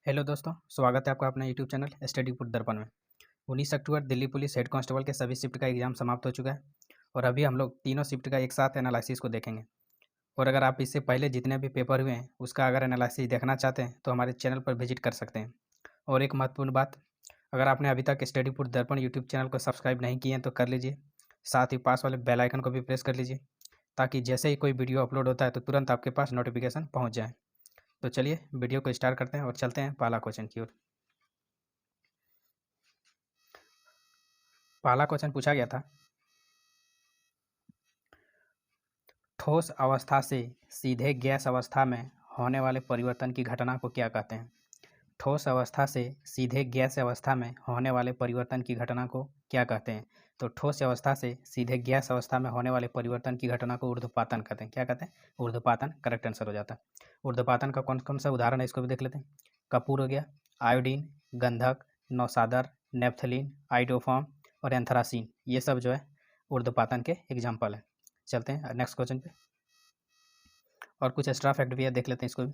Hello दोस्तों, स्वागत है आपका अपने यूट्यूब चैनल स्टडी पुट दर्पण में। 19 अक्टूबर दिल्ली पुलिस हेड कांस्टेबल के सभी शिफ्ट का एग्जाम समाप्त हो चुका है और अभी हम लोग तीनों शिफ्ट का एक साथ एनालिसिस को देखेंगे। और अगर आप इससे पहले जितने भी पेपर हुए हैं उसका अगर एनालिसिस देखना चाहते हैं तो हमारे चैनल पर विजिट कर सकते हैं। और एक महत्वपूर्ण बात, अगर आपने अभी तक स्टडी पुट दर्पण यूट्यूब चैनल को सब्सक्राइब नहीं किए हैं तो कर लीजिए। साथ ही पास वाले बेल आइकन को भी प्रेस कर लीजिए ताकि जैसे ही कोई वीडियो अपलोड होता है तो तुरंत आपके पास नोटिफिकेशन पहुँच जाए। तो चलिए वीडियो को स्टार्ट करते हैं और चलते हैं पहला क्वेश्चन की ओर। पहला क्वेश्चन पूछा गया था, ठोस अवस्था से सीधे गैस अवस्था में होने वाले परिवर्तन की घटना को क्या कहते हैं? ठोस अवस्था से सीधे गैस अवस्था में होने वाले परिवर्तन की घटना को क्या कहते हैं? तो ठोस अवस्था से सीधे गैस अवस्था में होने वाले परिवर्तन की घटना को ऊर्ध्वपातन कहते हैं। क्या कहते हैं? ऊर्ध्वपातन करेक्ट आंसर हो जाता है। ऊर्ध्वपातन का कौन कौन सा उदाहरण है इसको भी देख लेते हैं। कपूर हो गया, आयोडीन, गंधक, नौसादर, नेप्थलीन, आइडोफॉर्म और एंथ्रासीन, ये सब जो है ऊर्ध्वपातन के एग्जाम्पल है। चलते हैं नेक्स्ट क्वेश्चन पे। और कुछ एक्स्ट्रा फैक्ट भी है, देख लेते हैं इसको भी।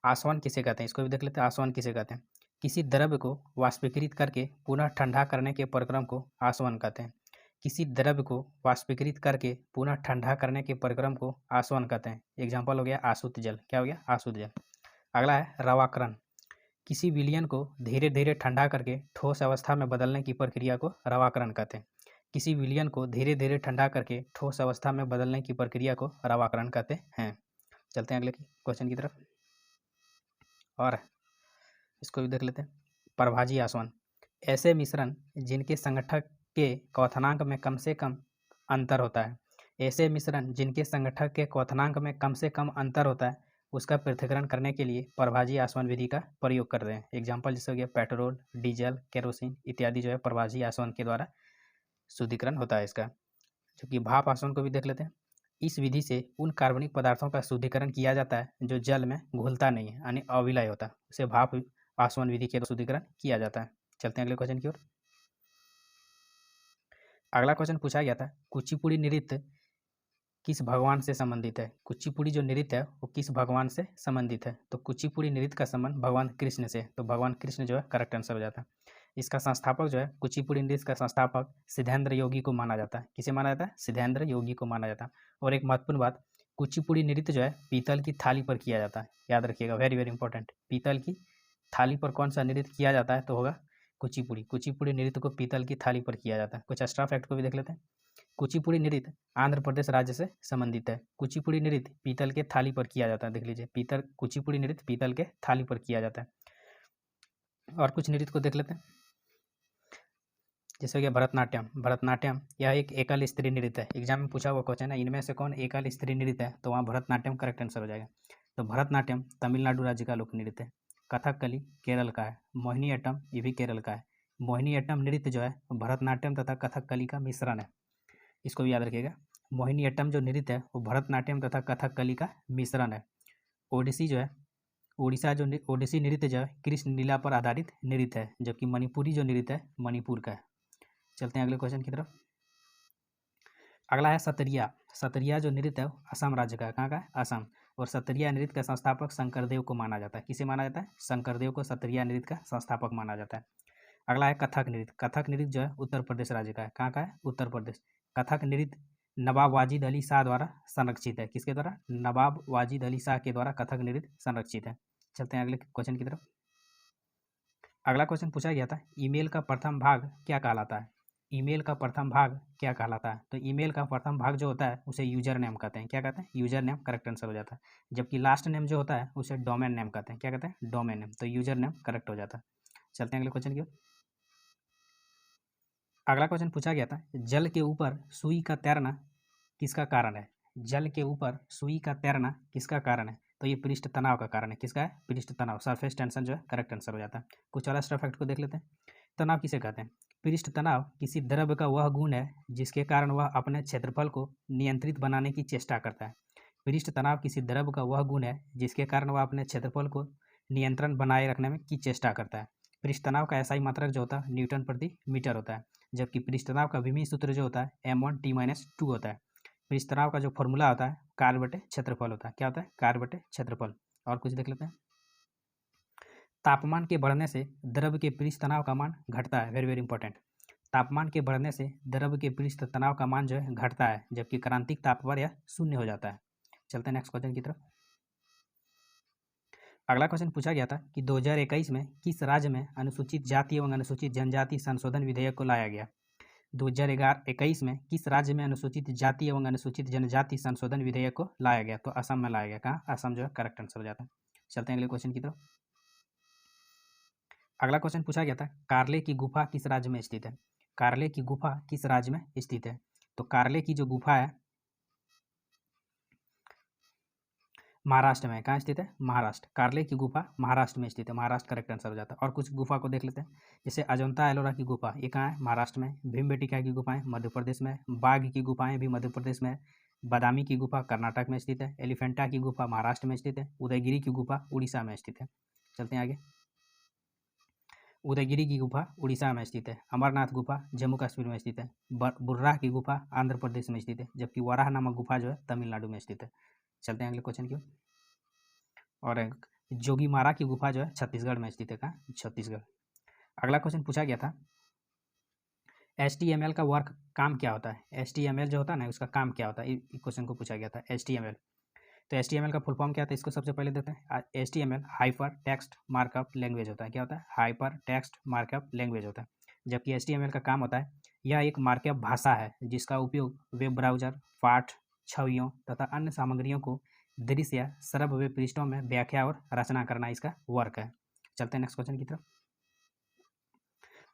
आसवन किसे कहते हैं, इसको भी देख लेते हैं। आसवन किसे कहते हैं? किसी द्रव्य को वाष्पीकृत करके पुनः ठंडा करने के प्रक्रम को आसवन कहते हैं। किसी द्रव्य को वाष्पीकृत करके पुनः ठंडा करने के प्रक्रम को आसवन कहते हैं। एग्जाम्पल हो गया आसुत जल। क्या हो गया? आसुत जल। अगला है रवाकरण। किसी विलयन को धीरे धीरे ठंडा करके ठोस अवस्था में बदलने की प्रक्रिया को रवाकरण कहते हैं। किसी विलयन को धीरे धीरे ठंडा करके ठोस अवस्था में बदलने की प्रक्रिया को रवाकरण कहते हैं। चलते हैं अगले क्वेश्चन की तरफ और इसको भी देख लेते हैं। प्रभाजी आसवन, ऐसे मिश्रण जिनके संगठक के क्वथनांक में कम से कम अंतर होता है। ऐसे मिश्रण जिनके संगठक के क्वथनांक में कम से कम अंतर होता है उसका पृथक्करण करने के लिए प्रभाजी आसवन विधि का प्रयोग करते हैं। एग्जाम्पल जैसे हो गया पेट्रोल, डीजल, केरोसिन इत्यादि जो है प्रभाजी आसवन के द्वारा शुद्धिकरण होता है इसका। जबकि भाप आसवन को भी देख लेते हैं। इस विधि से उन कार्बनिक पदार्थों का शुद्धिकरण किया जाता है जो जल में घुलता नहीं है यानी अविलय होता है, उसे भाप आसवन विधि के शुद्धिकरण किया जाता है। चलते हैं अगले क्वेश्चन की ओर। अगला क्वेश्चन पूछा गया था, कुचिपुड़ी नृत्य किस भगवान से संबंधित है? कुचिपुड़ी जो नृत्य है वो किस भगवान से संबंधित है? तो कुचिपुड़ी नृत्य का संबंध भगवान कृष्ण से, तो भगवान कृष्ण जो है करेक्ट आंसर हो जाता है। इसका संस्थापक जो है, कुचिपुड़ी नृत्य का संस्थापक सिद्धेंद्र योगी को माना जाता है। किसे माना जाता है? सिद्धेंद्र योगी को माना जाता है। और एक महत्वपूर्ण बात, कुचिपुड़ी नृत्य जो है पीतल की थाली पर किया जाता है। याद रखिएगा, वेरी वेरी इंपॉर्टेंट। पीतल की थाली पर कौन सा नृत्य किया जाता है? तो होगा कुचिपुड़ी। कुचिपुड़ी नृत्य को पीतल की थाली पर किया जाता है। कुछ एक्स्ट्रा फैक्ट को भी देख लेते हैं। कुचिपुड़ी नृत्य आंध्र प्रदेश राज्य से संबंधित है। कुचिपुड़ी नृत्य पीतल के थाली पर किया जाता है। देख लीजिए, पीतल कुचिपुड़ी नृत्य पीतल के थाली पर किया जाता है। और कुछ नृत्य को देख लेते हैं, जैसे कि भरतनाट्यम। भरतनाट्यम यह एक एकल स्त्री नृत्य है। एग्जाम में पूछा हुआ क्वेश्चन है, इनमें से कौन एकल स्त्री नृत्य है? तो वहाँ भरतनाट्यम करेक्ट आंसर हो जाएगा। तो भरतनाट्यम तमिलनाडु राज्य का लोक नृत्य है। कथकली केरल का है। मोहिनीअट्टम ये भी केरल का है। मोहिनीअट्टम नृत्य जो है भरतनाट्यम तथा कथकली का मिश्रण है, इसको भी याद रखिएगा। मोहिनीअट्टम जो नृत्य है वो भरतनाट्यम तथा कथकली का मिश्रण है। ओडिसी जो है, ओडिशा जो ओडिसी नृत्य जो है कृष्ण लीला पर आधारित नृत्य है, जबकि मणिपुरी जो नृत्य है मणिपुर का है। चलते हैं अगले क्वेश्चन की तरफ। अगला है सतरिया। सतरिया जो नृत्य है असम राज्य का है। कहाँ का है? असम। और सतरिया नृत्य का संस्थापक शंकरदेव को माना जाता है। किसे माना जाता है? शंकरदेव को सतरिया नृत्य का संस्थापक माना जाता है। अगला है कथक नृत्य। कथक नृत्य जो है उत्तर प्रदेश राज्य का है। कहाँ का है? उत्तर प्रदेश। कथक नृत्य नवाब वाजिद अली शाह द्वारा संरक्षित है। किसके द्वारा? नवाब वाजिद अली शाह के द्वारा कथक नृत्य संरक्षित है। चलते हैं अगले क्वेश्चन की तरफ। अगला क्वेश्चन पूछा गया था, ईमेल का प्रथम भाग क्या कहलाता है? ईमेल का प्रथम भाग क्या कहलाता है? तो ईमेल का प्रथम भाग जो होता है उसे यूजर नेम कहते हैं। क्या कहते हैं? यूजर नेम करेक्ट आंसर हो जाता है। जबकि लास्ट नेम जो होता है उसे डोमेन नेम कहते हैं। क्या कहते हैं? Domain name. तो यूजर नेम करेक्ट हो जाता है। चलते हैं अगले क्वेश्चन की ओर। अगला क्वेश्चन पूछा गया था, जल के ऊपर सुई का तैरना किसका कारण है? जल के ऊपर सुई का तैरना किसका कारण है? तो ये पृष्ठ तनाव का कारण है। किसका है? पृष्ठ तनाव, सरफेस टेंशन जो है करेक्ट आंसर हो जाता है। कुछ और एक्स्ट्रा फैक्ट को देख लेते हैं। तनाव किसे कहते हैं? पृष्ठ तनाव किसी द्रव्य का वह गुण है जिसके कारण वह अपने क्षेत्रफल को नियंत्रित बनाने की चेष्टा करता है। पृष्ठ तनाव किसी द्रव्य का वह गुण है जिसके कारण वह अपने क्षेत्रफल को नियंत्रण बनाए रखने में की चेष्टा करता है। पृष्ठ तनाव का एसआई मात्रक जो होता है न्यूटन प्रति मीटर होता है, जबकि पृष्ठ तनाव का विमीय सूत्र जो होता है m1t-2 होता है। पृष्ठ तनाव का जो फॉर्मूला होता है कार्य बटे क्षेत्रफल होता है। क्या होता है? कार्य बटे क्षेत्रफल। और कुछ देख लेते हैं। तापमान के बढ़ने से द्रव के पृष्ठ तनाव का मान घटता है, वेरी वेरी इंपॉर्टेंट। तापमान के बढ़ने से द्रव के पृष्ठ तनाव का मान जो है घटता है, जबकि क्रांतिक ताप पर यह शून्य हो जाता है। चलते हैं नेक्स्ट क्वेश्चन की तरफ। अगला क्वेश्चन पूछा गया था कि 2021 में किस राज्य में अनुसूचित जाति एवं अनुसूचित जनजाति संशोधन विधेयक को लाया गया। 2021 में किस राज्य में अनुसूचित जाति एवं अनुसूचित जनजाति संशोधन विधेयक को लाया गया, तो असम में लाया गया। कहाँ? असम जो है करेक्ट आंसर हो जाता है। चलते हैं अगले क्वेश्चन की तरफ। अगला क्वेश्चन पूछा गया था कार्ले की गुफा किस राज्य में स्थित है। कार्ले की गुफा किस राज्य में स्थित है, तो कार्ले की जो गुफा है महाराष्ट्र में। कहाँ स्थित है? महाराष्ट्र। कार्ले की गुफा महाराष्ट्र में स्थित है, महाराष्ट्र करेक्ट आंसर हो जाता है। और कुछ गुफा को देख लेते हैं, जैसे अजंता एलोरा की गुफा, ये कहाँ है? महाराष्ट्र में। भीमबेटका की गुफाएं मध्य प्रदेश में। बाघ की गुफाएं भी मध्य प्रदेश में। बादामी की गुफा कर्नाटक में स्थित है। एलिफेंटा की गुफा महाराष्ट्र में स्थित है। उदयगिरी की गुफा उड़ीसा में स्थित है। चलते हैं आगे। उदयगिरी की गुफा उड़ीसा में स्थित है। अमरनाथ गुफा जम्मू कश्मीर में स्थित है। बुर्राह की गुफा आंध्र प्रदेश में स्थित है, जबकि वराह नामक गुफा जो है तमिलनाडु में स्थित है। चलते हैं अगले क्वेश्चन की। और जोगीमारा की गुफा जो है छत्तीसगढ़ में स्थित है। कहाँ? छत्तीसगढ़। अगला क्वेश्चन पूछा गया था HTML का वर्क काम क्या होता है। HTML जो होता है ना, उसका काम क्या होता है, इस क्वेश्चन को पूछा गया था। HTML, तो HTML का फुल फॉर्म क्या होता है, इसको सबसे पहले देते हैं। HTML hyper text markup language होता है। क्या होता है? हाइपर टेक्स्ट मार्कअप लैंग्वेज होता है। जबकि HTML का काम होता है, यह एक मार्कअप भाषा है जिसका उपयोग वेब ब्राउजर, पाठ, छवियों तथा अन्य सामग्रियों को दृश्य या सरल वेब पृष्ठों में व्याख्या और रचना करना इसका वर्क है। चलते हैं नेक्स्ट क्वेश्चन की तरफ।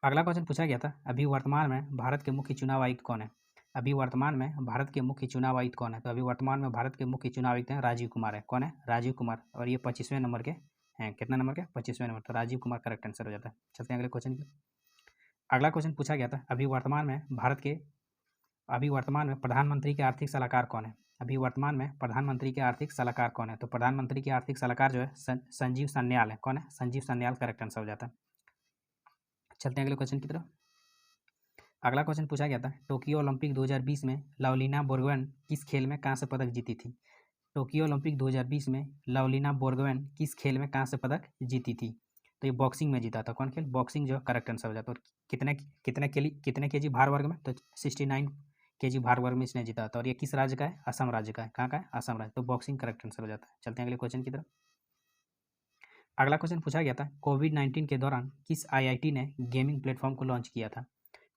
अगला क्वेश्चन पूछा गया था अभी वर्तमान में भारत के मुख्य चुनाव आयुक्त कौन है। अभी वर्तमान में भारत के मुख्य चुनाव आयुक्त कौन है, तो अभी वर्तमान में भारत के मुख्य चुनाव आयुक्त हैं राजीव कुमार है। कौन है? राजीव कुमार। और ये 25वें नंबर के हैं। कितना नंबर के? 25वें नंबर। तो राजीव कुमार करेक्ट आंसर हो जाता है। चलते हैं अगले क्वेश्चन की। अगला क्वेश्चन पूछा गया था अभी वर्तमान में प्रधानमंत्री के आर्थिक सलाहकार कौन है। अभी वर्तमान में प्रधानमंत्री के आर्थिक सलाहकार कौन है, तो प्रधानमंत्री के आर्थिक सलाहकार जो है संजीव सान्याल है। कौन है? संजीव सान्याल करेक्ट आंसर हो जाता है। चलते हैं अगले क्वेश्चन की तरफ। अगला क्वेश्चन पूछा गया था टोक्यो ओलंपिक 2020 में लवलीना बोर्गोहेन किस खेल में कांस्य पदक जीती थी। टोक्यो ओलंपिक 2020 में लवलीना बोर्गोहेन किस खेल में कांस्य पदक जीती थी, तो ये बॉक्सिंग में जीता था। कौन खेल? बॉक्सिंग जो करेक्ट आंसर हो जाता है। और कितने केजी भार वर्ग में, तो 69 केजी भार वर्ग में इसने जीता था। और ये किस राज्य का है? असम राज्य का है। कहाँ का है? असम राज्य। तो बॉक्सिंग करेक्ट आंसर हो जाता है। चलते हैं अगले क्वेश्चन की तरफ। अगला क्वेश्चन पूछा गया था कोविड-19 के दौरान किस IIT ने गेमिंग प्लेटफॉर्म को लॉन्च किया था।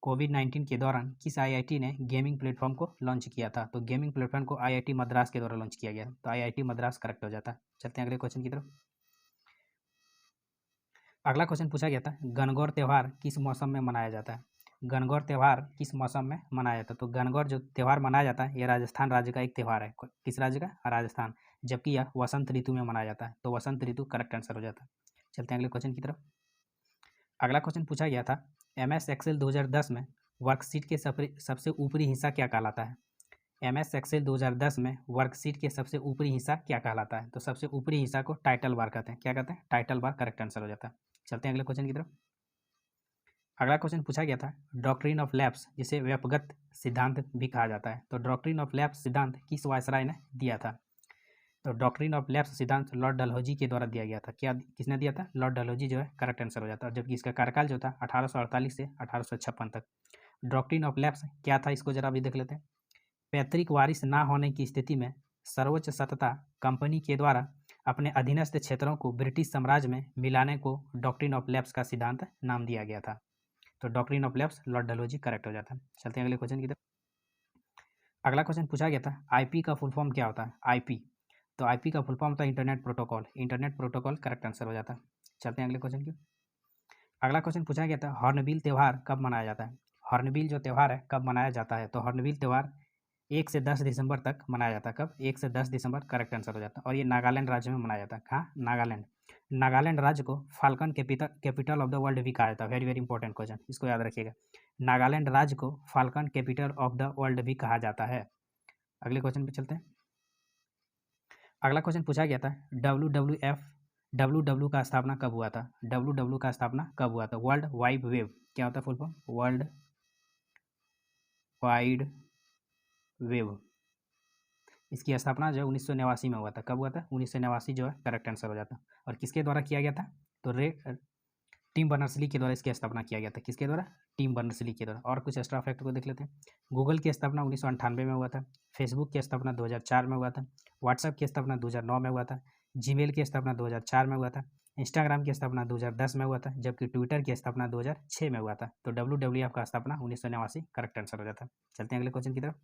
कोविड-19 के दौरान किस IIT ने गेमिंग प्लेटफॉर्म को लॉन्च किया था, तो गेमिंग प्लेटफॉर्म को IIT मद्रास के द्वारा लॉन्च किया गया, तो IIT मद्रास करेक्ट हो जाता है। चलते हैं अगले क्वेश्चन की तरफ। अगला क्वेश्चन पूछा गया था गणगौर त्यौहार किस मौसम में मनाया जाता है। गणगौर त्यौहार किस मौसम में मनाया जाता है, तो गणगौर जो त्यौहार मनाया जाता है, यह राजस्थान राज्य का एक त्यौहार है। किस राज्य का? राजस्थान। जबकि यह वसंत ऋतु में मनाया जाता है, तो वसंत ऋतु करेक्ट आंसर हो जाता है। चलते हैं अगले क्वेश्चन की तरफ। अगला क्वेश्चन पूछा गया था MS एक्सेल 2010 में वर्कशीट के सबसे ऊपरी हिस्सा क्या कहलाता है। MS एक्सेल 2010 में वर्कशीट के सबसे ऊपरी हिस्सा क्या कहलाता है, तो सबसे ऊपरी हिस्सा को टाइटल बार कहते हैं। क्या कहते हैं? टाइटल बार करेक्ट आंसर हो जाता है। चलते हैं अगले क्वेश्चन की तरफ। अगला क्वेश्चन पूछा गया था डॉक्ट्रिन ऑफ लैप्स, जिसे व्यपगत सिद्धांत भी कहा जाता है, तो डॉक्ट्रिन ऑफ लैप्स सिद्धांत किस वायसराय ने दिया था। तो डॉक्ट्रिन ऑफ लैप्स सिद्धांत लॉर्ड डलहौजी के द्वारा दिया गया था। क्या किसने दिया था? लॉर्ड डलहौजी जो है करेक्ट आंसर हो जाता है। जबकि इसका कार्यकाल जो था 1848 से 1856 तक। डॉक्ट्रिन ऑफ लैप्स क्या था, इसको जरा भी देख लेते हैं। पैतृक वारिस ना होने की स्थिति में सर्वोच्च सत्ता कंपनी के द्वारा अपने अधीनस्थ क्षेत्रों को ब्रिटिश साम्राज्य में मिलाने को डॉक्ट्रिन ऑफ लैप्स का सिद्धांत नाम दिया गया था। तो doctrine of lapse Lord Dalhousie correct हो जाता है। चलते हैं अगले क्वेश्चन की तरफ। अगला क्वेश्चन पूछा गया था IP का फुल फॉर्म क्या होता है। IP, तो IP का फुल फॉर्म होता है internet protocol. Internet protocol correct answer हो जाता है। चलते हैं अगले क्वेश्चन की। अगला क्वेश्चन पूछा गया था हॉर्नबिल त्यौहार कब मनाया जाता है। हॉर्नबिल जो त्यौहार है कब मनाया जाता है, तो हॉर्नबिल त्यौहार 1 से 10 दिसंबर तक मनाया जाता है। कब? 1 से 10 दिसंबर करेक्ट आंसर हो जाता है। और ये नागालैंड राज्य में मनाया जाता है। कहाँ? नागालैंड। नागालैंड राज्य को falcon capital of the world भी कहा जाता है। वेरी वेरी इंपॉर्टेंट क्वेश्चन, इसको याद रखिएगा। नागालैंड राज्य को falcon capital of the world भी कहा जाता है। अगले क्वेश्चन पे चलते हैं। अगला क्वेश्चन पूछा गया था WWF का स्थापना कब हुआ था। WW का स्थापना कब हुआ था। वर्ल्ड वाइड वेब क्या होता है full form? World wide web. इसकी स्थापना जो है 1989 में हुआ था। कब हुआ था? 1989 जो है करेक्ट आंसर हो जाता है। और किसके द्वारा किया गया था? तो टिम बर्नर्स-ली के द्वारा इसकी स्थापना किया गया था। किसके द्वारा? टिम बर्नर्स-ली के द्वारा। और कुछ एक्स्ट्रा फैक्ट को देख लेते हैं। गूगल की स्थापना 1998 में हुआ था। फेसबुक की स्थापना 2004 में हुआ था। व्हाट्सएप की स्थापना 2009 में हुआ था। जीमेल की स्थापना 2004 में हुआ था। इंस्टाग्राम की स्थापना 2010 में हुआ था, जबकि ट्विटर की स्थापना 2006 में हुआ था। तो WWF का स्थापना 1989 करेक्ट आंसर हो जाता है। चलते हैं अगले क्वेश्चन की तरफ।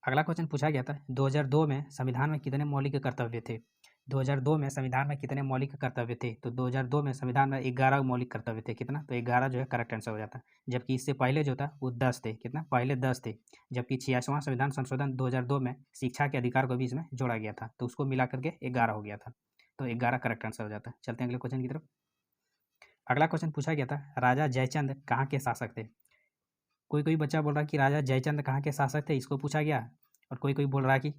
अगला क्वेश्चन पूछा गया था 2002 में संविधान में कितने मौलिक कर्तव्य थे? 2002 में संविधान में कितने मौलिक कर्तव्य थे? तो 2002 में संविधान में 11 मौलिक कर्तव्य थे। कितना? तो 11 जो है करेक्ट आंसर हो जाता है। जबकि इससे पहले जो था वो 10 थे। कितना? पहले 10 थे। जबकि 86वां संविधान संशोधन 2002 में शिक्षा के अधिकार को भी इसमें जोड़ा गया था, तो उसको मिला करके 11 हो गया था। तो 11 करेक्ट आंसर हो जाता है। चलते हैं अगले क्वेश्चन की तरफ। अगला क्वेश्चन पूछा गया था राजा जयचंद कहाँ के शासक थे? कोई बच्चा बोल रहा है कि राजा जयचंद कहाँ के शासक थे, इसको पूछा गया। और कोई बोल रहा है कि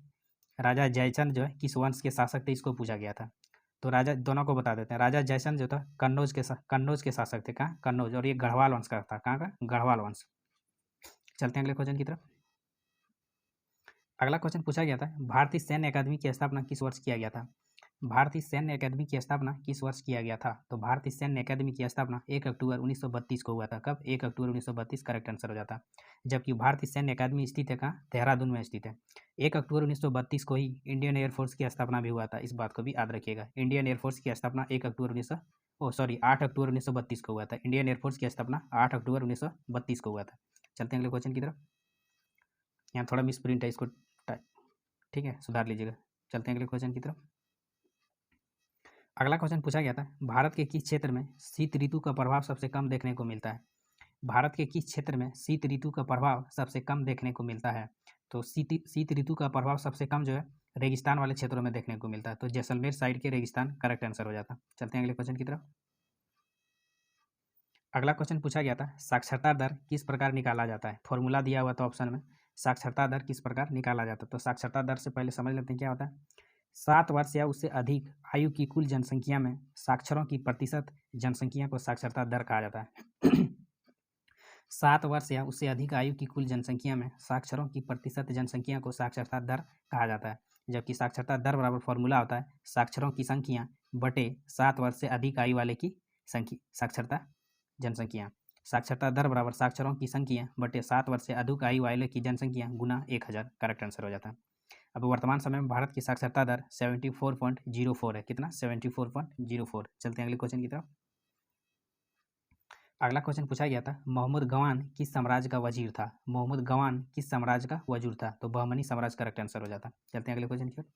राजा जयचंद जो है किस वंश के शासक थे, इसको पूछा गया था। तो राजा दोनों को बता देते हैं। राजा जयचंद जो था कन्नौज के शासक थे। कहाँ? कन्नौज। और ये गढ़वाल वंश का था। कहाँ का? गढ़वाल वंश। चलते हैं अगले क्वेश्चन की तरफ। अगला क्वेश्चन पूछा गया था भारतीय सैन्य अकादमी की स्थापना किस वर्ष किया गया था? भारतीय सैन्य अकादमी की स्थापना किस वर्ष किया गया था? तो भारतीय सैन्य अकादमी की स्थापना 1 अक्टूबर 1932 को हुआ था। कब? 1 अक्टूबर 1932 करेक्ट आंसर हो जाता। जबकि भारतीय सैन्य अकादमी स्थित है कहाँ? देहरादून में स्थित है। 1 अक्टूबर 1932 को ही इंडियन एयरफोर्स की स्थापना भी हुआ था। इस बात को भी याद रखिएगा। इंडियन एयरफोर्स की स्थापना 8 अक्टूबर 1932 को हुआ था। इंडियन एयरफोर्स की स्थापना 8 अक्टूबर 1932 को हुआ था। चलते हैं अगले क्वेश्चन की तरफ। यहाँ थोड़ा मिस प्रिंट है, इसको ठीक है सुधार लीजिएगा। चलते हैं अगले क्वेश्चन की तरफ। अगला क्वेश्चन पूछा गया था भारत के किस क्षेत्र में शीत ऋतु का प्रभाव सबसे कम देखने को मिलता है? भारत के किस क्षेत्र में शीत ऋतु का प्रभाव सबसे कम देखने को मिलता है? तो शीत ऋतु का प्रभाव सबसे कम जो है रेगिस्तान वाले क्षेत्रों में देखने को मिलता है। तो जैसलमेर साइड के रेगिस्तान करेक्ट आंसर हो जाता। चलते हैं अगले क्वेश्चन की तरफ। अगला क्वेश्चन पूछा गया था साक्षरता दर किस प्रकार निकाला जाता है? फॉर्मूला दिया हुआ था ऑप्शन में। साक्षरता दर किस प्रकार निकाला जाता है? तो साक्षरता दर से पहले समझ लेते हैं क्या होता है। 7 वर्ष या उससे अधिक आयु की कुल जनसंख्या में साक्षरों की प्रतिशत जनसंख्या को साक्षरता दर कहा जाता है। 7 वर्ष या उससे अधिक आयु की कुल जनसंख्या में साक्षरों की प्रतिशत जनसंख्या को साक्षरता दर कहा जाता है। जबकि साक्षरता दर बराबर फॉर्मूला होता है साक्षरों की संख्या बटे 7 वर्ष से अधिक आयु वाले की संख्या साक्षरता जनसंख्या। साक्षरता दर बराबर साक्षरों की संख्या बटे 7 वर्ष से अधिक आयु वाले की जनसंख्या गुना 1000 करेक्ट आंसर हो जाता है। अब वर्तमान समय में भारत की साक्षरता दर 74.04 है। कितना? 74.04। चलते हैं अगले क्वेश्चन की तरफ। अगला क्वेश्चन पूछा गया था मोहम्मद गवान किस साम्राज्य का वजीर था? मोहम्मद गवान किस साम्राज्य का वजीर था? तो बहमनी साम्राज्य करेक्ट आंसर हो जाता। चलते हैं अगले क्वेश्चन की ओर।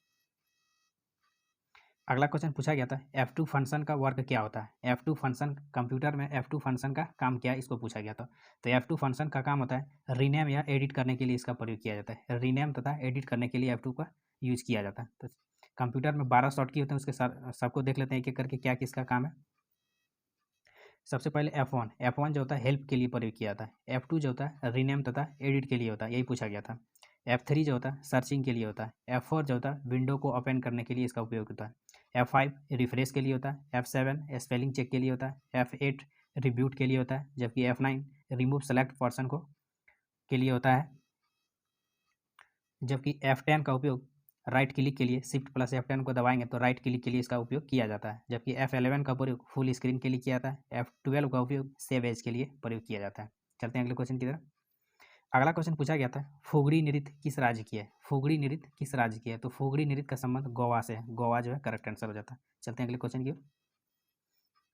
अगला क्वेश्चन पूछा गया था F2 फंक्शन का वर्क क्या होता है? F2 फंक्शन कंप्यूटर में F2 फंक्शन का काम क्या है, इसको पूछा गया था। तो F2 फंक्शन का काम होता है रीनेम या एडिट करने के लिए इसका प्रयोग किया जाता है। रीनेम तथा एडिट करने के लिए F2 का यूज किया जाता है। तो कंप्यूटर में 12 शॉर्ट की होते हैं, उसके सबको देख लेते हैं एक एक करके क्या किसका काम है। सबसे पहले F1 जो होता है हेल्प के लिए प्रयोग किया जाता है। F2 जो होता है रीनेम तथा एडिट के लिए होता है, यही पूछा गया था। F3 जो होता है सर्चिंग के लिए होता है। F4 जो होता है विंडो को ओपन करने के लिए इसका उपयोग होता है। F5 रिफ्रेश के लिए होता है। F7 स्पेलिंग चेक के लिए होता है। F8 रिब्यूट के लिए होता है। जबकि F9 रिमूव सेलेक्ट पर्सन को के लिए होता है। जबकि F10 का उपयोग राइट क्लिक के लिए शिफ्ट प्लस F10 को दबाएंगे तो राइट क्लिक के लिए इसका उपयोग किया जाता है। जबकि F11 का प्रयोग फुल स्क्रीन के लिए किया जाता है। F12 का उपयोग सेव एज के लिए प्रयोग किया जाता है। चलते हैं अगले क्वेश्चन की तरफ। अगला क्वेश्चन पूछा गया था फुगड़ी नृत्य किस राज्य की है? फुगड़ी नृत्य किस राज्य की है? तो फुगड़ी नृत्य का संबंध गोवा से है। गोवा जो है करेक्ट आंसर हो जाता है। चलते हैं अगले क्वेश्चन की ओर।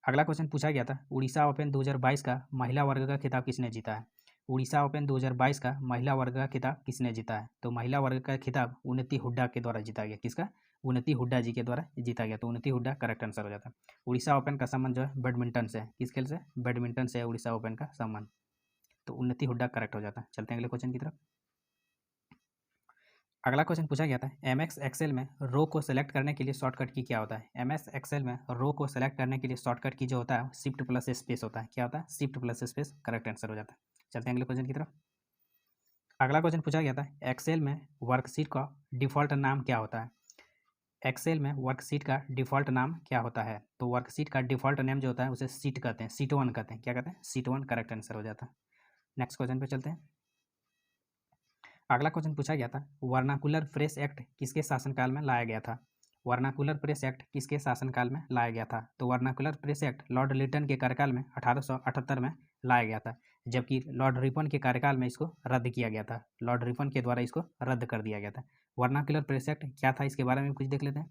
अगला क्वेश्चन पूछा गया था उड़ीसा ओपन 2022 का महिला वर्ग का खिताब किसने जीता है? उड़ीसा ओपन 2022 का महिला वर्ग का खिताब किसने जीता है? तो महिला वर्ग का खिताब उन्नति हुड्डा के द्वारा जीता गया। किसका? उन्नति हुड्डा जी के द्वारा जीता गया। तो उन्नति हुड्डा करेक्ट आंसर हो जाता है। उड़ीसा ओपन का संबंध जो है बैडमिंटन से है। किस खेल से? बैडमिंटन से है उड़ीसा ओपन का संबंध। तो उन्नति हुड्डा करेक्ट हो जाता है। चलते हैं अगले क्वेश्चन की तरफ। अगला क्वेश्चन पूछा गया था MS एक्सेल में रो को सेलेक्ट करने के लिए शॉर्टकट की क्या होता है? MS एक्सेल में रो को सेलेक्ट करने के लिए शॉर्टकट की जो होता है शिफ्ट प्लस स्पेस होता है। क्या होता है? Shift plus space correct answer हो जाता है। चलते हैं अगले क्वेश्चन की तरफ। अगला क्वेश्चन पूछा गया था एक्सेल में वर्कशीट का डिफॉल्ट नाम क्या होता है? एक्सेल में वर्कशीट का डिफॉल्ट नाम क्या होता है? तो वर्कशीट का डिफॉल्ट नेम जो होता है उसे सीट कहते हैं, सीट 1 कहते हैं। क्या कहते हैं? सीट 1 करेक्ट आंसर हो जाता है। नेक्स्ट क्वेश्चन पे चलते हैं। अगला क्वेश्चन पूछा गया था वर्नाकुलर फ्रेश एक्ट किसके शासनकाल में लाया गया था? वर्नाकुलर प्रेस एक्ट किसके शासनकाल में लाया गया था? तो vernacular press act Lord Lytton के कार्यकाल में 1878 में लाया गया था, जबकि लॉर्ड रिपन के कार्यकाल में इसको रद्द किया गया था। लॉर्ड रिपन के द्वारा इसको रद्द कर दिया गया था। वर्नाकुलर प्रेस एक्ट क्या था, इसके बारे में कुछ देख लेते हैं।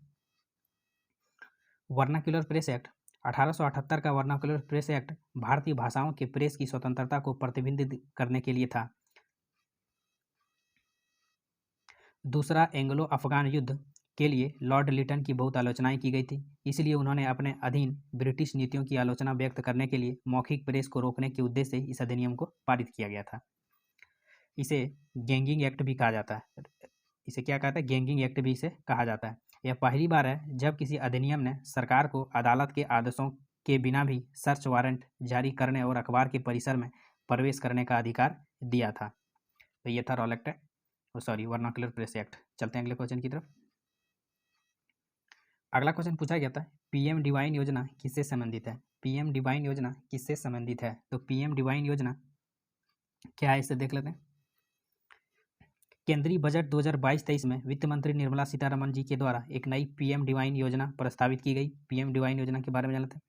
वर्नाकुलर प्रेस एक्ट 1878 का वर्नाकुलर प्रेस एक्ट भारतीय भाषाओं के प्रेस की स्वतंत्रता को प्रतिबंधित करने के लिए था। दूसरा एंग्लो अफगान युद्ध के लिए लॉर्ड लिटन की बहुत आलोचनाएं की गई थी, इसलिए उन्होंने अपने अधीन ब्रिटिश नीतियों की आलोचना व्यक्त करने के लिए मौखिक प्रेस को रोकने के उद्देश्य से इस अधिनियम को पारित किया गया था। इसे गैंगिंग एक्ट भी कहा जाता है। इसे क्या कहता है? गैंगिंग एक्ट भी इसे कहा जाता है। यह पहली बार है जब किसी अधिनियम ने सरकार को अदालत के आदेशों के बिना भी सर्च वारंट जारी करने और अखबार के परिसर में प्रवेश करने का अधिकार दिया था। तो ये था रॉलेट वर्नाकुलर प्रेस एक्ट। चलते हैं अगले क्वेश्चन की तरफ। अगला क्वेश्चन पूछा गया था, पीएम डिवाइन योजना किससे संबंधित है? पीएम डिवाइन योजना किससे संबंधित है? तो पीएम डिवाइन योजना क्या है, इसे देख लेते हैं। केंद्रीय बजट 2022-23 में वित्त मंत्री निर्मला सीतारमण जी के द्वारा एक नई पीएम डिवाइन योजना प्रस्तावित की गई। पीएम डिवाइन योजना के बारे में जान लेते हैं।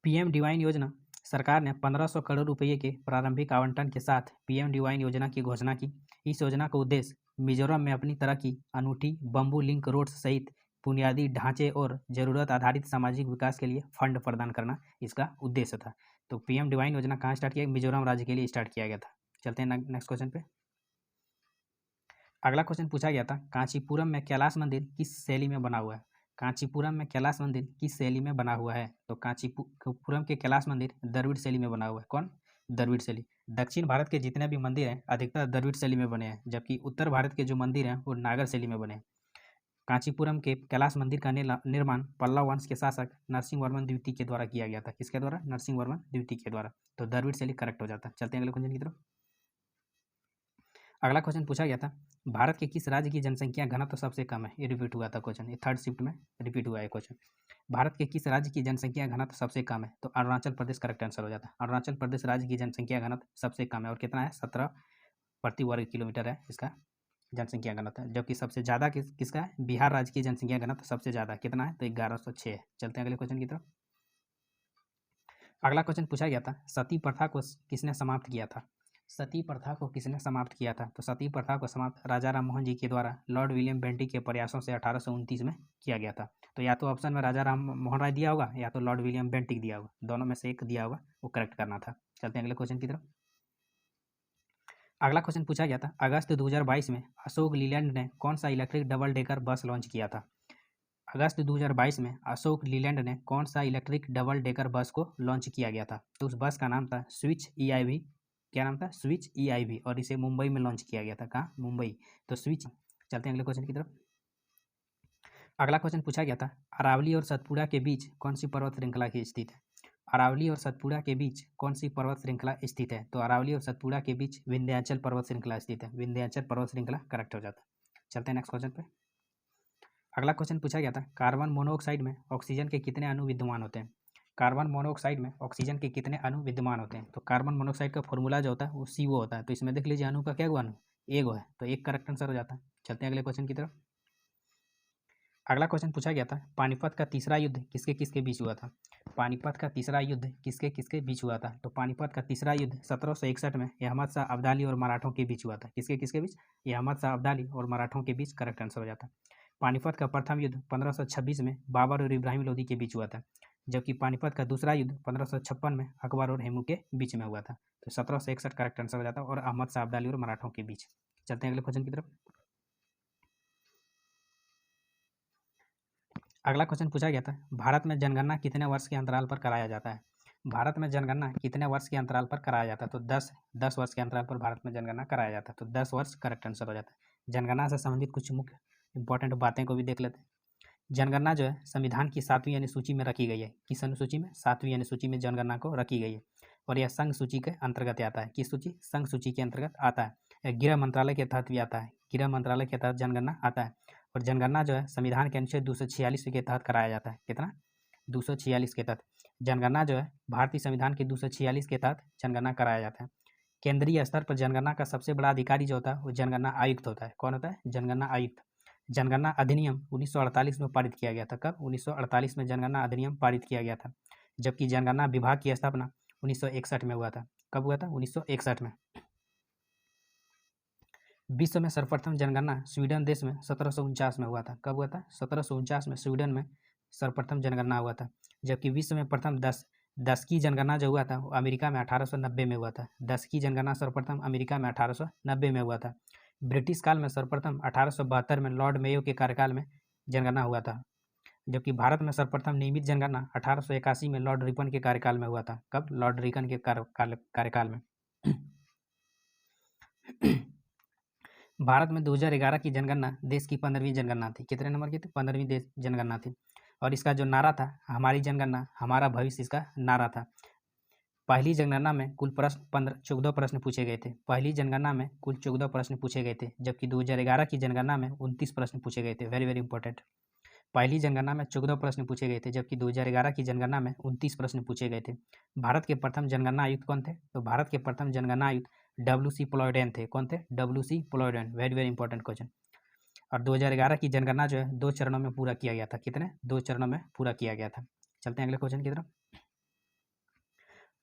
पीएम डिवाइन योजना सरकार ने 1500 करोड़ रुपये के प्रारंभिक आवंटन के साथ पीएम डिवाइन योजना की घोषणा की। इस योजना का उद्देश्य मिजोरम में अपनी तरह की अनूठी बम्बू लिंक रोड्स सहित बुनियादी ढांचे और जरूरत आधारित सामाजिक विकास के लिए फंड प्रदान करना इसका उद्देश्य था। तो पीएम डिवाइन योजना कहाँ स्टार्ट किया? मिजोरम राज्य के लिए स्टार्ट किया गया था। चलते हैं नेक्स्ट क्वेश्चन पे। अगला क्वेश्चन पूछा गया था, कांचीपुरम में कैलाश मंदिर किस शैली में बना हुआ है? कांचीपुरम में कैलाश मंदिर किस शैली में बना हुआ है? तो कांचीपुरम के कैलाश मंदिर द्रविड़ शैली में बना हुआ है। कौन? द्रविड़ शैली। दक्षिण भारत के जितने भी मंदिर हैं अधिकतर द्रविड़ शैली में बने हैं, जबकि उत्तर भारत के जो मंदिर हैं वो नागर शैली में बने हैं। कांचीपुरम के कैलाश मंदिर का निर्माण पल्लव वंश के शासक नरसिंह वर्मन द्वितीय के द्वारा किया गया था। किसके द्वारा? नरसिंह वर्मन द्वितीय के द्वारा। तो द्रविड़ शैली करेक्ट हो जाता है। चलते हैं अगले क्वेश्चन की तरफ। अगला क्वेश्चन पूछा गया था, भारत के किस राज्य की जनसंख्या घनत्व सबसे कम है? ये रिपीट हुआ था क्वेश्चन, ये थर्ड शिफ्ट में रिपीट हुआ है क्वेश्चन। भारत के किस राज्य की जनसंख्या घनत्व सबसे कम है? तो अरुणाचल प्रदेश करेक्ट आंसर हो जाता है। अरुणाचल प्रदेश राज्य की जनसंख्या घनत्व सबसे कम है और कितना है? 17 प्रति वर्ग किलोमीटर है इसका जनसंख्या घनत्व है। जबकि सबसे ज़्यादा किसका है? बिहार राज्य की जनसंख्या घनत्व सबसे ज़्यादा कितना है? तो 1106 है। चलते हैं अगले क्वेश्चन की तरफ। अगला क्वेश्चन पूछा गया था, सती प्रथा को किसने समाप्त किया था? सती प्रथा को किसने समाप्त किया था? तो सती प्रथा को समाप्त राजा राम मोहन जी के द्वारा लॉर्ड विलियम बेंटिक के प्रयासों से 1829 में किया गया था। तो या तो ऑप्शन में राजा राम मोहन राय दिया होगा या तो लॉर्ड विलियम बेंटिक दिया होगा, दोनों में से एक दिया होगा, वो करेक्ट करना था। चलते हैं अगले क्वेश्चन की तरफ। अगला क्वेश्चन पूछा गया था, अगस्त 2022 में अशोक लीलैंड ने कौन सा electric double decker bus launch किया था? अगस्त 2022 में अशोक लीलैंड ने कौन सा इलेक्ट्रिक डबल डेकर बस को लॉन्च किया गया था? तो उस बस का नाम था स्विच EIV। क्या नाम था? Switch EIV। और इसे मुंबई में लॉन्च किया गया था। कहाँ? मुंबई। तो स्विच। चलते हैं अगले क्वेश्चन की तरफ। अगला क्वेश्चन पूछा गया था, अरावली और सतपुड़ा के बीच कौन सी पर्वत श्रृंखला की स्थित है? अरावली और सतपुड़ा के बीच कौन सी पर्वत श्रृंखला स्थित है? तो अरावली और सतपुड़ा के बीच विंध्याचल पर्वत श्रृंखला स्थित है। विंध्याचल पर्वत श्रृंखला करेक्ट हो जाता है। चलते हैं नेक्स्ट क्वेश्चन पे। अगला क्वेश्चन पूछा गया था, कार्बन मोनोऑक्साइड में ऑक्सीजन के कितने अणु विद्यमान होते हैं? कार्बन मोनोऑक्साइड में ऑक्सीजन के कितने अणु विद्यमान होते हैं? तो कार्बन मोनोऑक्साइड का फॉर्मूला जो होता है वो CO होता है। तो इसमें देख लीजिए अणु का क्या हुआ? अणु एक है, तो एक करेक्ट आंसर हो जाता है। चलते हैं अगले क्वेश्चन की तरफ। अगला क्वेश्चन पूछा गया था, पानीपत का तीसरा युद्ध किसके किसके बीच हुआ था? पानीपत का तीसरा युद्ध किसके किसके बीच हुआ था? तो पानीपत का तीसरा युद्ध 1761 में अहमद शाह अब्दाली और मराठों के बीच हुआ था। किसके किसके बीच? अहमद शाह अब्दाली और मराठों के बीच करेक्ट आंसर हो जाता है। पानीपत का प्रथम युद्ध 1526 में बाबर और इब्राहिम लोदी के बीच हुआ था, जबकि पानीपत का दूसरा युद्ध 1556 में अकबर और हेमू के बीच में हुआ था। तो 1761 करेक्ट आंसर हो जाता है और अहमद शाह अब्दाली और मराठों के बीच। चलते हैं अगले क्वेश्चन की तरफ। अगला क्वेश्चन पूछा गया था, भारत में जनगणना कितने वर्ष के अंतराल पर कराया जाता है? भारत में जनगणना कितने वर्ष के अंतराल पर कराया जाता है? तो 10 वर्ष के अंतराल पर भारत में जनगणना कराया जाता है। तो 10 वर्ष करेक्ट आंसर हो जाता है। जनगणना से संबंधित कुछ मुख्य इंपॉर्टेंट बातें को भी देख लेते हैं। जनगणना जो है संविधान की 7वीं अनुसूची में रखी गई है। किस अनुसूची में? 7वीं अनुसूची में जनगणना को रखी गई है और यह संघ सूची के अंतर्गत आता है। किस सूची? संघ सूची के अंतर्गत आता है। गृह मंत्रालय के तहत भी आता है। गृह मंत्रालय के तहत जनगणना आता है और जनगणना जो है संविधान के अनुच्छेद 246 के तहत कराया जाता है। कितना? 246 के तहत जनगणना जो है भारतीय संविधान के 246 के तहत जनगणना कराया जाता है। केंद्रीय स्तर पर जनगणना का सबसे बड़ा अधिकारी जो होता है वो जनगणना आयुक्त होता है। कौन होता है? जनगणना आयुक्त। जनगणना अधिनियम 1948 में पारित किया गया था। कब? 1948 में जनगणना अधिनियम पारित किया गया था। जबकि जनगणना विभाग की स्थापना 1961 में हुआ था। कब हुआ था? 1961 में। विश्व में सर्वप्रथम जनगणना स्वीडन देश में 1749 में हुआ था। कब हुआ था? 1749 में स्वीडन में सर्वप्रथम जनगणना हुआ था। जबकि विश्व में प्रथम 10 की जनगणना जो हुआ था वो अमेरिका में 1890 में हुआ था। 10 की जनगणना सर्वप्रथम अमेरिका में 1890 में हुआ था। ब्रिटिश काल में सर्वप्रथम 1872 में लॉर्ड मेयो के कार्यकाल में जनगणना हुआ था। जबकि भारत में सर्वप्रथम नियमित जनगणना 1881 में लॉर्ड रिपन के कार्यकाल में हुआ था। कब? लॉर्ड रिपन के कार्यकाल में। भारत में 2011 की जनगणना देश की 15वीं जनगणना थी। कितने नंबर की थी? 15वीं जनगणना थी। और इसका जो नारा था, हमारी जनगणना हमारा भविष्य, इसका नारा था। पहली जनगणना में कुल प्रश्न 14 प्रश्न पूछे गए थे। पहली जनगणना में कुल 14 प्रश्न पूछे गए थे, जबकि 2011 की जनगणना में 29 प्रश्न पूछे गए थे। Very very important. पहली जनगणना में 14 प्रश्न पूछे गए थे, जबकि 2011 की जनगणना में 29 प्रश्न पूछे गए थे। भारत के प्रथम जनगणना आयुक्त कौन थे? तो भारत के प्रथम जनगणना आयुक्त WC प्लॉयडेन थे। कौन थे? WC Plowden. Very very important question. और 2011 की जनगणना जो है 2 चरणों में पूरा किया गया था। कितने? 2 चरणों में पूरा किया गया था। चलते हैं अगले क्वेश्चन की तरफ।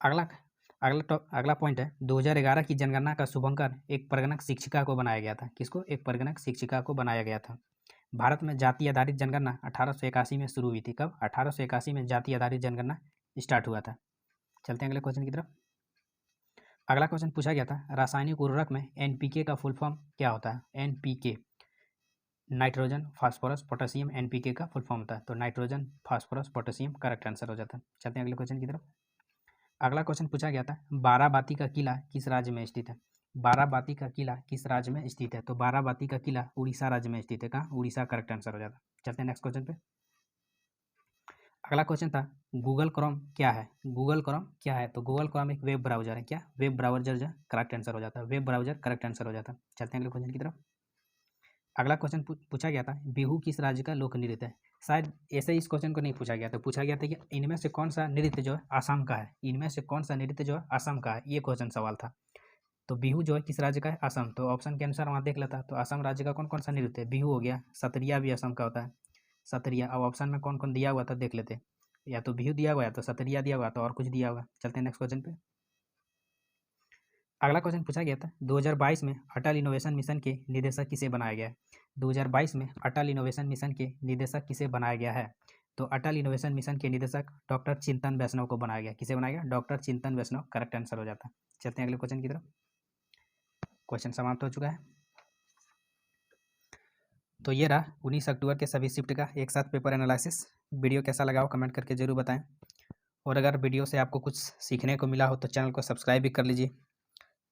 अगला पॉइंट है, 2011 की जनगणना का शुभंकर एक परगणक शिक्षिका को बनाया गया था। किसको? एक परगणक शिक्षिका को बनाया गया था। भारत में जाति आधारित जनगणना 1881 में शुरू हुई थी। कब? 1881 में जाति आधारित जनगणना स्टार्ट हुआ था। चलते हैं अगले क्वेश्चन की तरफ। अगला क्वेश्चन पूछा गया था, रासायनिक उर्वरक में NPK का फुल फॉर्म क्या होता है? NPK, nitrogen phosphorus potassium, NPK का फुल फॉर्म होता है। तो nitrogen phosphorus potassium correct answer हो जाता है। चलते हैं अगले क्वेश्चन की तरफ। अगला क्वेश्चन पूछा गया था, बाराबाती का किला किस राज्य में स्थित है? बाराबाती का किला किस राज्य में स्थित है? तो बाराबाती का किला उड़ीसा राज्य में स्थित है। कहाँ? उड़ीसा करेक्ट आंसर हो जाता है। चलते हैं नेक्स्ट क्वेश्चन पे। अगला क्वेश्चन था, गूगल क्रोम क्या है? गूगल क्रोम क्या है? तो गूगल क्रोम एक वेब ब्राउजर है। क्या? वेब ब्राउजर जो करेक्ट आंसर हो जाता है। वेब ब्राउजर करेक्ट आंसर हो जाता है। चलते हैं अगले क्वेश्चन की तरफ। अगला क्वेश्चन पूछा गया था, बिहू किस राज्य का लोक नृत्य है? शायद ऐसे इस क्वेश्चन को नहीं पूछा गया था। पूछा गया था कि इनमें से कौन सा नृत्य जो है असम का है? इनमें से कौन सा नृत्य जो है असम का है? ये क्वेश्चन सवाल था। तो बिहू जो है किस राज्य का है? असम। तो ऑप्शन के अनुसार वहाँ देख लेता। तो असम राज्य का कौन कौन सा नृत्य है? बिहू हो गया, सत्रिया भी असम का होता है, सत्रिया। अब ऑप्शन में कौन कौन दिया हुआ था देख लेते। या तो बिहू दिया हुआ है, तो सत्रिया दिया हुआ, तो और कुछ दिया हुआ। चलते हैं नेक्स्ट क्वेश्चन पे। अगला क्वेश्चन पूछा गया था, 2022 में अटल इनोवेशन मिशन के निदेशक किसे बनाया गया है? 2022 में अटल इनोवेशन मिशन के निदेशक किसे बनाया गया है? तो अटल इनोवेशन मिशन के निदेशक डॉक्टर चिंतन वैष्णव को बनाया गया। किसे बनाया गया? डॉक्टर चिंतन वैष्णव करेक्ट आंसर हो जाता है। चलते हैं अगले क्वेश्चन की तरफ। क्वेश्चन समाप्त हो चुका है। तो ये रहा 19 अक्टूबर के सभी शिफ्ट का एक साथ पेपर एनालिसिस। वीडियो कैसा लगा हो कमेंट करके जरूर बताएं। और अगर वीडियो से आपको कुछ सीखने को मिला हो तो चैनल को सब्सक्राइब भी कर लीजिए।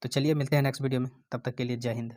तो चलिए मिलते हैं नेक्स्ट वीडियो में, तब तक के लिए जय हिंद।